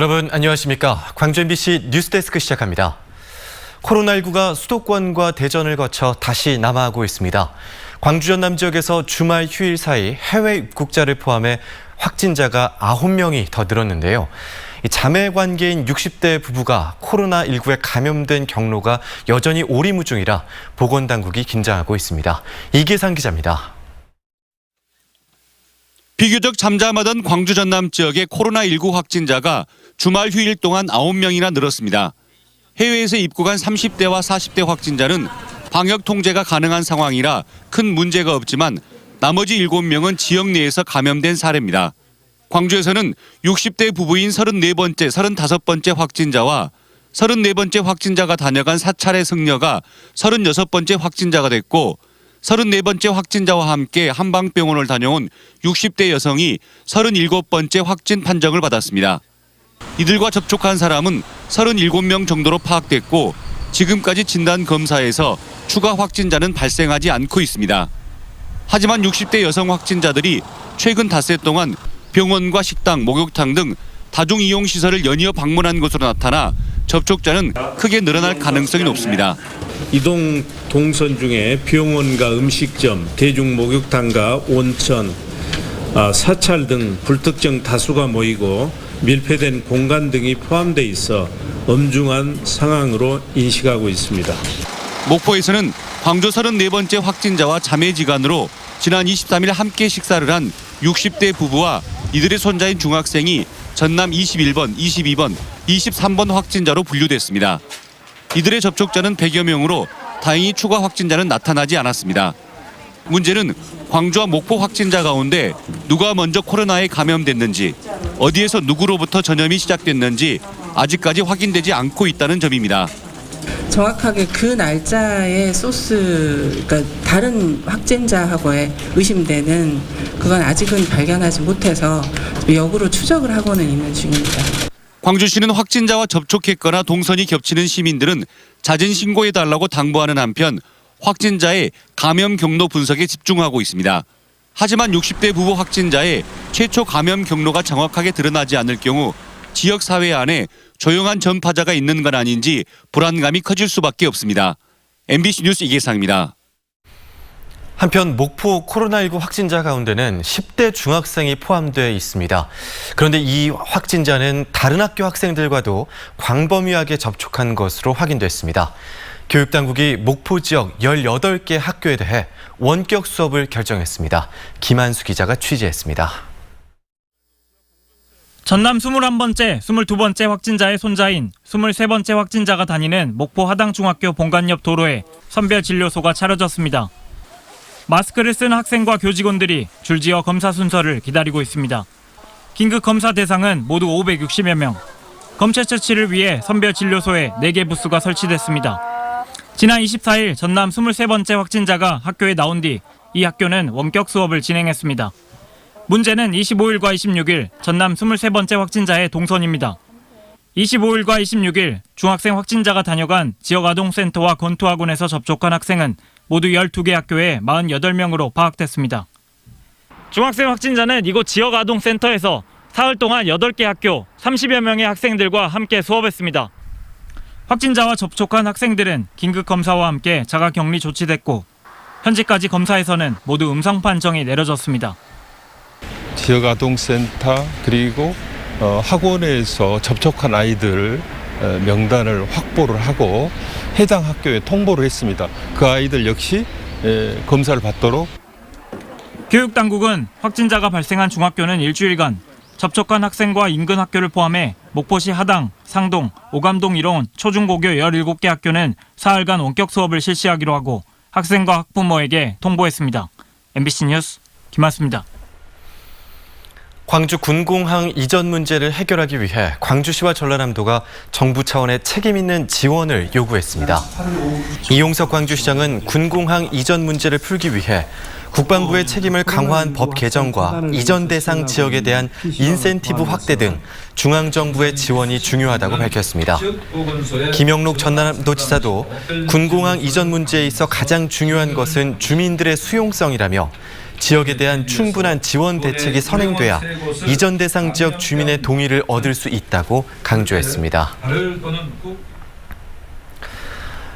여러분 안녕하십니까. 광주 MBC 뉴스데스크 시작합니다. 코로나19가 수도권과 대전을 거쳐 다시 남하하고 있습니다. 광주 전남 지역에서 주말 휴일 사이 해외 입국자를 포함해 확진자가 9명이 더 늘었는데요. 자매 관계인 60대 부부가 코로나19에 감염된 경로가 여전히 오리무중이라 보건당국이 긴장하고 있습니다. 이계상 기자입니다. 비교적 잠잠하던 광주 전남 지역의 코로나19 확진자가 주말 휴일 동안 9명이나 늘었습니다. 해외에서 입국한 30대와 40대 확진자는 방역 통제가 가능한 상황이라 큰 문제가 없지만 나머지 7명은 지역 내에서 감염된 사례입니다. 광주에서는 60대 부부인 34번째, 35번째 확진자와 34번째 확진자가 다녀간 사찰의 승려가 36번째 확진자가 됐고 34번째 확진자와 함께 한방병원을 다녀온 60대 여성이 37번째 확진 판정을 받았습니다. 이들과 접촉한 사람은 37명 정도로 파악됐고 지금까지 진단 검사에서 추가 확진자는 발생하지 않고 있습니다. 하지만 60대 여성 확진자들이 최근 닷새 동안 병원과 식당, 목욕탕 등 다중이용시설을 연이어 방문한 것으로 나타나 접촉자는 크게 늘어날 가능성이 높습니다. 이동 동선 중에 병원과 음식점, 대중목욕탕과 온천, 사찰 등 불특정 다수가 모이고 밀폐된 공간 등이 포함돼 있어 엄중한 상황으로 인식하고 있습니다. 목포에서는 광주 34번째 확진자와 자매지간으로 지난 23일 함께 식사를 한 60대 부부와 이들의 손자인 중학생이 전남 21번, 22번, 23번 확진자로 분류됐습니다. 이들의 접촉자는 100여 명으로 다행히 추가 확진자는 나타나지 않았습니다. 문제는 광주와 목포 확진자 가운데 누가 먼저 코로나에 감염됐는지, 어디에서 누구로부터 전염이 시작됐는지 아직까지 확인되지 않고 있다는 점입니다. 정확하게 그 날짜의 소스, 그러니까 다른 확진자하고의 의심되는 그건 아직은 발견하지 못해서 역으로 추적을 하고는 있는 중입니다. 광주시는 확진자와 접촉했거나 동선이 겹치는 시민들은 잦은 신고해달라고 당부하는 한편 확진자의 감염 경로 분석에 집중하고 있습니다. 하지만 60대 부부 확진자의 최초 감염 경로가 정확하게 드러나지 않을 경우 지역사회 안에 조용한 전파자가 있는 건 아닌지 불안감이 커질 수밖에 없습니다. MBC 뉴스 이계상입니다. 한편 목포 코로나19 확진자 가운데는 10대 중학생이 포함되어 있습니다. 그런데 이 확진자는 다른 학교 학생들과도 광범위하게 접촉한 것으로 확인됐습니다. 교육당국이 목포 지역 18개 학교에 대해 원격 수업을 결정했습니다. 김한수 기자가 취재했습니다. 전남 21번째, 22번째 확진자의 손자인 23번째 확진자가 다니는 목포 하당중학교 본관 옆 도로에 선별진료소가 차려졌습니다. 마스크를 쓴 학생과 교직원들이 줄지어 검사 순서를 기다리고 있습니다. 긴급 검사 대상은 모두 560여 명. 검체 채취를 위해 선별진료소에 4개 부스가 설치됐습니다. 지난 24일 전남 23번째 확진자가 학교에 나온 뒤 이 학교는 원격 수업을 진행했습니다. 문제는 25일과 26일 전남 23번째 확진자의 동선입니다. 25일과 26일 중학생 확진자가 다녀간 지역아동센터와 권투학원에서 접촉한 학생은 모두 12개 학교에 48명으로 파악됐습니다. 중학생 확진자는 이곳 지역아동센터에서 사흘 동안 8개 학교 30여 명의 학생들과 함께 수업했습니다. 확진자와 접촉한 학생들은 긴급검사와 함께 자가격리 조치됐고 현재까지 검사에서는 모두 음성 판정이 내려졌습니다. 지역아동센터 그리고 학원에서 접촉한 아이들 명단을 확보를 하고 해당 학교에 통보를 했습니다. 그 아이들 역시 검사를 받도록. 교육당국은 확진자가 발생한 중학교는 일주일간 접촉한 학생과 인근 학교를 포함해 목포시 하당, 상동, 오감동 이로운 초중고교 17개 학교는 사흘간 원격 수업을 실시하기로 하고 학생과 학부모에게 통보했습니다. MBC 뉴스 김한수입니다. 광주 군공항 이전 문제를 해결하기 위해 광주시와 전라남도가 정부 차원의 책임 있는 지원을 요구했습니다. 이용석 광주시장은 군공항 이전 문제를 풀기 위해 국방부의 책임을 강화한 법 개정과 이전 대상 지역에 대한 인센티브 확대 등 중앙정부의 지원이 중요하다고 밝혔습니다. 김영록 전남도지사도 군공항 이전 문제에 있어 가장 중요한 것은 주민들의 수용성이라며 지역에 대한 충분한 지원 대책이 선행돼야 이전 대상 지역 주민의 동의를 얻을 수 있다고 강조했습니다.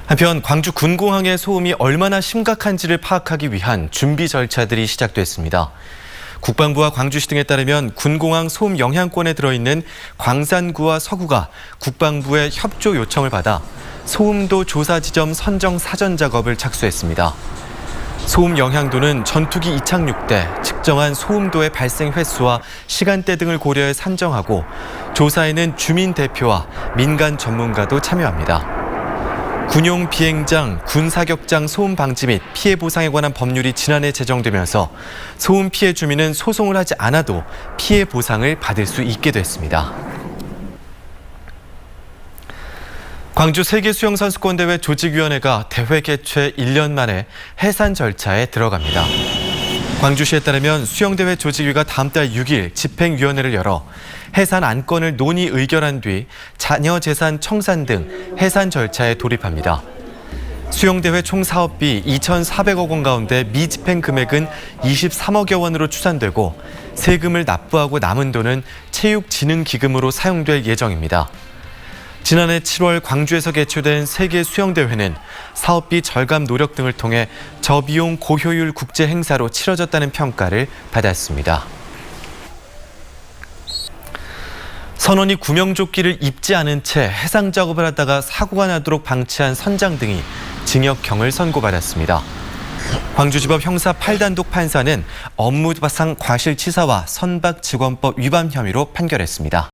한편 광주 군공항의 소음이 얼마나 심각한지를 파악하기 위한 준비 절차들이 시작됐습니다. 국방부와 광주시 등에 따르면 군공항 소음 영향권에 들어있는 광산구와 서구가 국방부의 협조 요청을 받아 소음도 조사 지점 선정 사전 작업을 착수했습니다. 소음 영향도는 전투기 이착륙 때 측정한 소음도의 발생 횟수와 시간대 등을 고려해 산정하고 조사에는 주민 대표와 민간 전문가도 참여합니다. 군용 비행장, 군사격장 소음 방지 및 피해 보상에 관한 법률이 지난해 제정되면서 소음 피해 주민은 소송을 하지 않아도 피해 보상을 받을 수 있게 됐습니다. 광주 세계수영선수권대회 조직위원회가 대회 개최 1년 만에 해산 절차에 들어갑니다. 광주시에 따르면 수영대회 조직위가 다음 달 6일 집행위원회를 열어 해산 안건을 논의 의결한 뒤 자녀 재산 청산 등 해산 절차에 돌입합니다. 수영대회 총 사업비 2,400억 원 가운데 미집행 금액은 23억여 원으로 추산되고 세금을 납부하고 남은 돈은 체육진흥기금으로 사용될 예정입니다. 지난해 7월 광주에서 개최된 세계수영대회는 사업비 절감 노력 등을 통해 저비용 고효율 국제 행사로 치러졌다는 평가를 받았습니다. 선원이 구명조끼를 입지 않은 채 해상 작업을 하다가 사고가 나도록 방치한 선장 등이 징역형을 선고받았습니다. 광주지법 형사 8단독 판사는 업무상 과실치사와 선박직원법 위반 혐의로 판결했습니다.